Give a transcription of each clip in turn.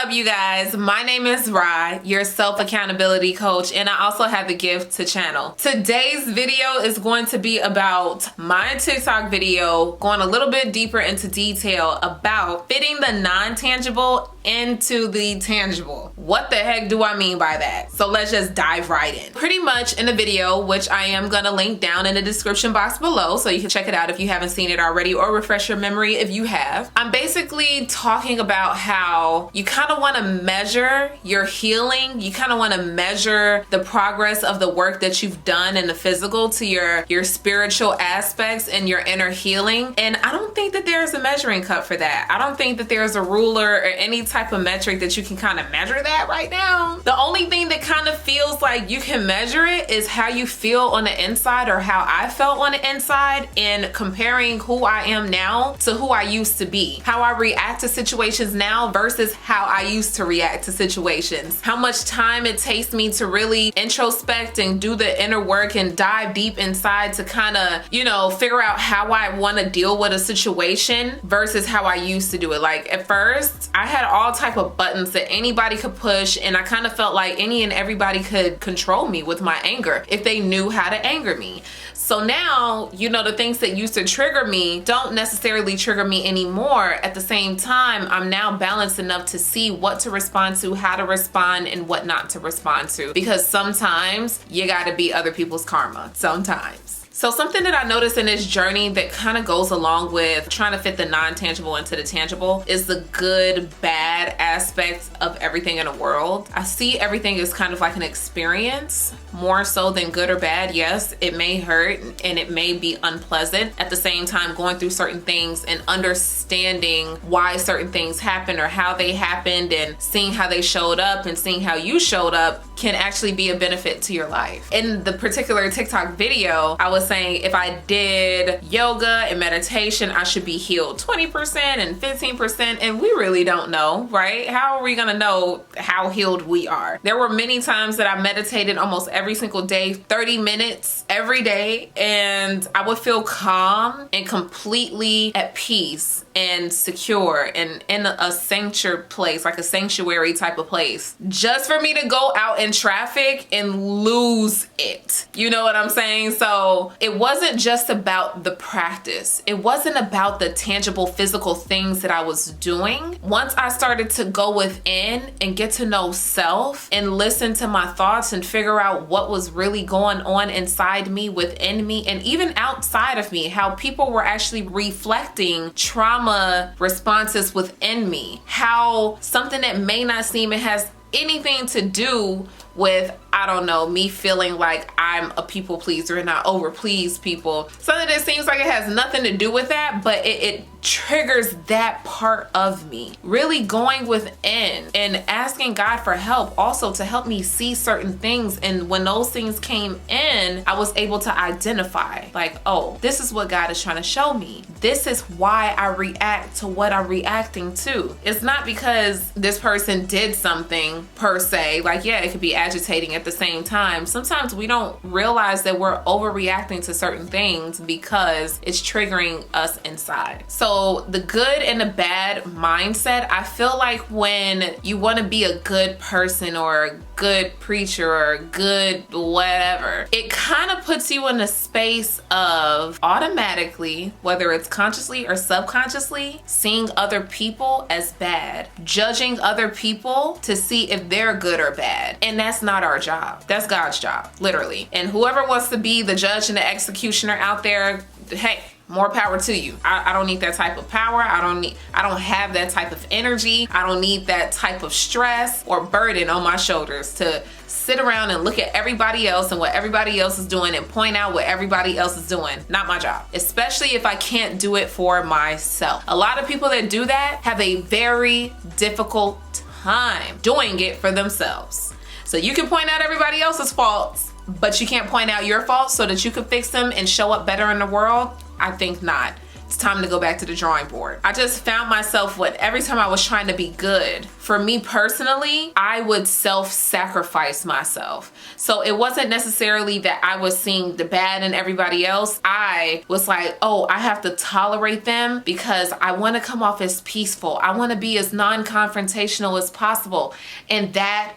up, you guys? My name is Rah, your self-accountability coach, and I also have the gift to channel. Today's video is going to be about my TikTok video, going a little bit deeper into detail about fitting the non-tangible into the tangible. What the heck do I mean by that? So let's just dive right in. Pretty much in the video, which I am gonna link down in the description box below so you can check it out if you haven't seen it already, or refresh your memory if you have. I'm basically talking about how you kind of want to measure your healing. You kind of want to measure the progress of the work that you've done in the physical to your spiritual aspects and your inner healing. And I don't think that there's a measuring cup for that. I don't think that there's a ruler or any type of metric that you can kind of measure that right now. The only thing that kind of feels like you can measure it is how you feel on the inside, or how I felt on the inside, in comparing who I am now to who I used to be. How I react to situations now versus how I used to react to situations. How much time it takes me to really introspect and do the inner work and dive deep inside to kind of, figure out how I want to deal with a situation versus how I used to do it. Like at first, I had all type of buttons that anybody could push, and I kind of felt like any and everybody could control me with my anger if they knew how to anger me. So now, the things that used to trigger me don't necessarily trigger me anymore. At the same time, I'm now balanced enough to see what to respond to, how to respond, and what not to respond to. Because sometimes you gotta be other people's karma. Sometimes. So something that I noticed in this journey that kind of goes along with trying to fit the non-tangible into the tangible is the good, bad aspects of everything in the world. I see everything as kind of like an experience, more so than good or bad. Yes, it may hurt and it may be unpleasant. At the same time, going through certain things and understanding why certain things happened or how they happened, and seeing how they showed up and seeing how you showed up can actually be a benefit to your life. In the particular TikTok video, I was saying if I did yoga and meditation, I should be healed 20% and 15%, and we really don't know, right? How are we gonna know how healed we are? There were many times that I meditated almost every single day, 30 minutes every day, and I would feel calm and completely at peace and secure and in a sanctuary place, like a sanctuary type of place, just for me to go out in traffic and lose it. You know what I'm saying? So it wasn't just about the practice. It wasn't about the tangible physical things that I was doing. Once I started to go within and get to know self and listen to my thoughts and figure out what was really going on inside me, within me, and even outside of me, how people were actually reflecting trauma responses within me, how something that may not seem it has anything to do with, I don't know, me feeling like I'm a people pleaser and I over please people. Something that seems like it has nothing to do with that, but it triggers that part of me. Really going within and asking God for help also to help me see certain things. And when those things came in, I was able to identify like, oh, this is what God is trying to show me. This is why I react to what I'm reacting to. It's not because this person did something per se. Like, yeah, it could be agitating at the same time. Sometimes we don't realize that we're overreacting to certain things because it's triggering us inside. So the good and the bad mindset, I feel like when you want to be a good person or a good preacher or a good whatever, it kind of puts you in a space of automatically, whether it's consciously or subconsciously, seeing other people as bad, judging other people to see if they're good or bad. And that's not our job. That's God's job, literally. And whoever wants to be the judge and the executioner out there, hey, more power to you. I don't need that type of power. I don't have that type of energy. I don't need that type of stress or burden on my shoulders to sit around and look at everybody else and what everybody else is doing and point out what everybody else is doing. Not my job, especially if I can't do it for myself. A lot of people that do that have a very difficult time doing it for themselves. So you can point out everybody else's faults, but you can't point out your faults so that you can fix them and show up better in the world. I think not. it's time to go back to the drawing board. I just found myself every time I was trying to be good, for me personally, I would self-sacrifice myself. So it wasn't necessarily that I was seeing the bad in everybody else. I was like, oh, I have to tolerate them because I want to come off as peaceful. I want to be as non-confrontational as possible. And that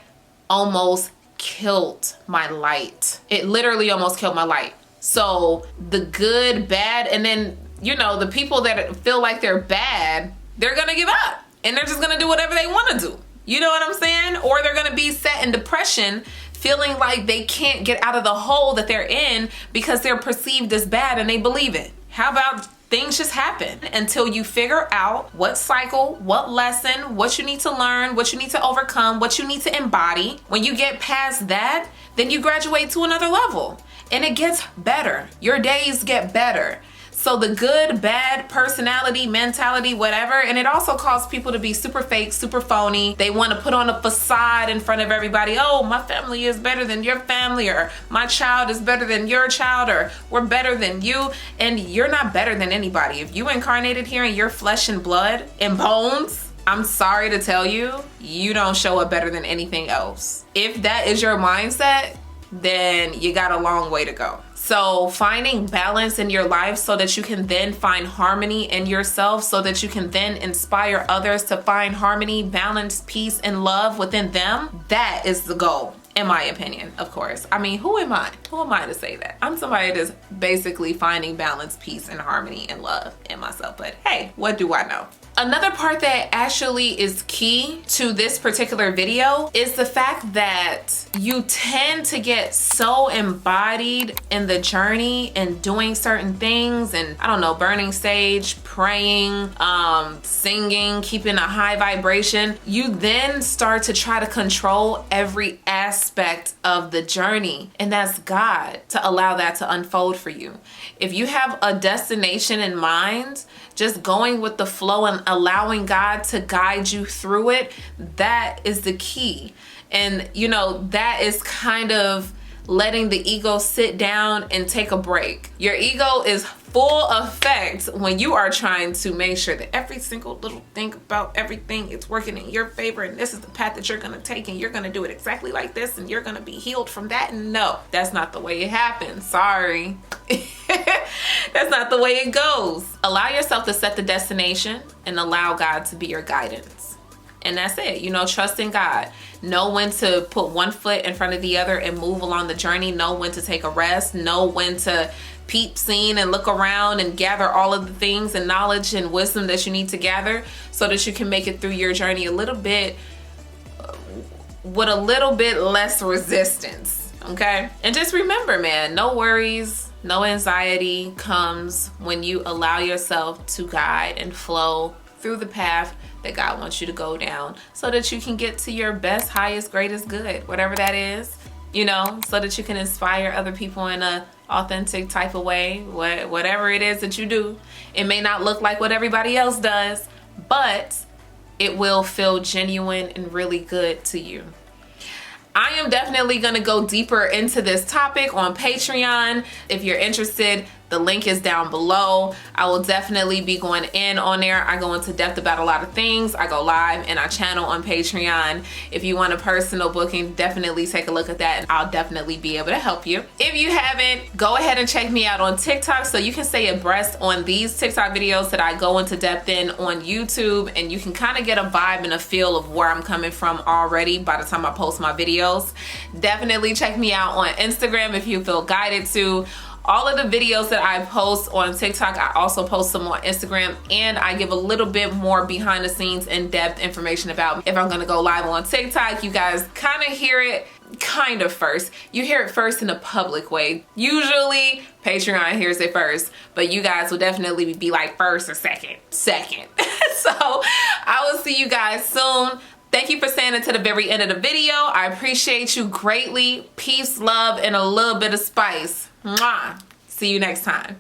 almost killed my light. It literally almost killed my light. So the good, bad, and then, you know, the people that feel like they're bad, they're gonna give up and they're just gonna do whatever they want to do. You know what I'm saying? Or they're gonna be set in depression, feeling like they can't get out of the hole that they're in because they're perceived as bad and they believe it. How about things just happen until you figure out what cycle, what lesson, what you need to learn, what you need to overcome, what you need to embody. When you get past that, then you graduate to another level and it gets better. Your days get better. So the good, bad personality, mentality, whatever, and it also causes people to be super fake, super phony. They want to put on a facade in front of everybody. Oh, my family is better than your family, or my child is better than your child, or we're better than you. And you're not better than anybody. If you incarnated here in your flesh and blood and bones, I'm sorry to tell you, you don't show up better than anything else. If that is your mindset, then you got a long way to go. So finding balance in your life so that you can then find harmony in yourself, so that you can then inspire others to find harmony, balance, peace, and love within them, that is the goal, in my opinion, of course. I mean, who am I? Who am I to say that? I'm somebody that's basically finding balance, peace, and harmony and love in myself. But hey, what do I know? Another part that actually is key to this particular video is the fact that you tend to get so embodied in the journey and doing certain things, and I don't know, burning sage, praying, singing, keeping a high vibration. You then start to try to control every aspect of the journey, and that's God, to allow that to unfold for you. If you have a destination in mind, just going with the flow and allowing God to guide you through it, that is the key. And you know, that is kind of letting the ego sit down and take a break. Your ego is full effect when you are trying to make sure that every single little thing about everything is working in your favor, and this is the path that you're gonna take, and you're gonna do it exactly like this, and you're gonna be healed from that. And no, that's not the way it happens. Sorry. That's not the way it goes. Allow yourself to set the destination and allow God to be your guidance. And that's it. You know, trust in God. Know when to put one foot in front of the other and move along the journey. Know when to take a rest. Know when to peep, scene, and look around and gather all of the things and knowledge and wisdom that you need to gather so that you can make it through your journey a little bit, with a little bit less resistance, okay? And just remember, man, no worries, no anxiety comes when you allow yourself to guide and flow through the path that God wants you to go down, so that you can get to your best, highest, greatest good, whatever that is, you know, so that you can inspire other people in a authentic type of way. Whatever it is that you do, it may not look like what everybody else does, but it will feel genuine and really good to you. I am definitely going to go deeper into this topic on Patreon. If you're interested, the link is down below. I will definitely be going in on there. I go into depth about a lot of things. I go live in our channel on Patreon. If you want a personal booking, definitely take a look at that, and I'll definitely be able to help you. If you haven't, go ahead and check me out on TikTok so you can stay abreast on these TikTok videos that I go into depth in on YouTube, and you can kind of get a vibe and a feel of where I'm coming from already by the time I post my videos. Definitely check me out on Instagram if you feel guided to. All of the videos that I post on TikTok, I also post them on Instagram, and I give a little bit more behind the scenes, in-depth information about if I'm gonna go live on TikTok. You guys kind of hear it first. You hear it first in a public way. Usually Patreon hears it first, but you guys will definitely be like first or second. So I will see you guys soon. Thank you for staying until the very end of the video. I appreciate you greatly. Peace, love, and a little bit of spice. Mwah. See you next time.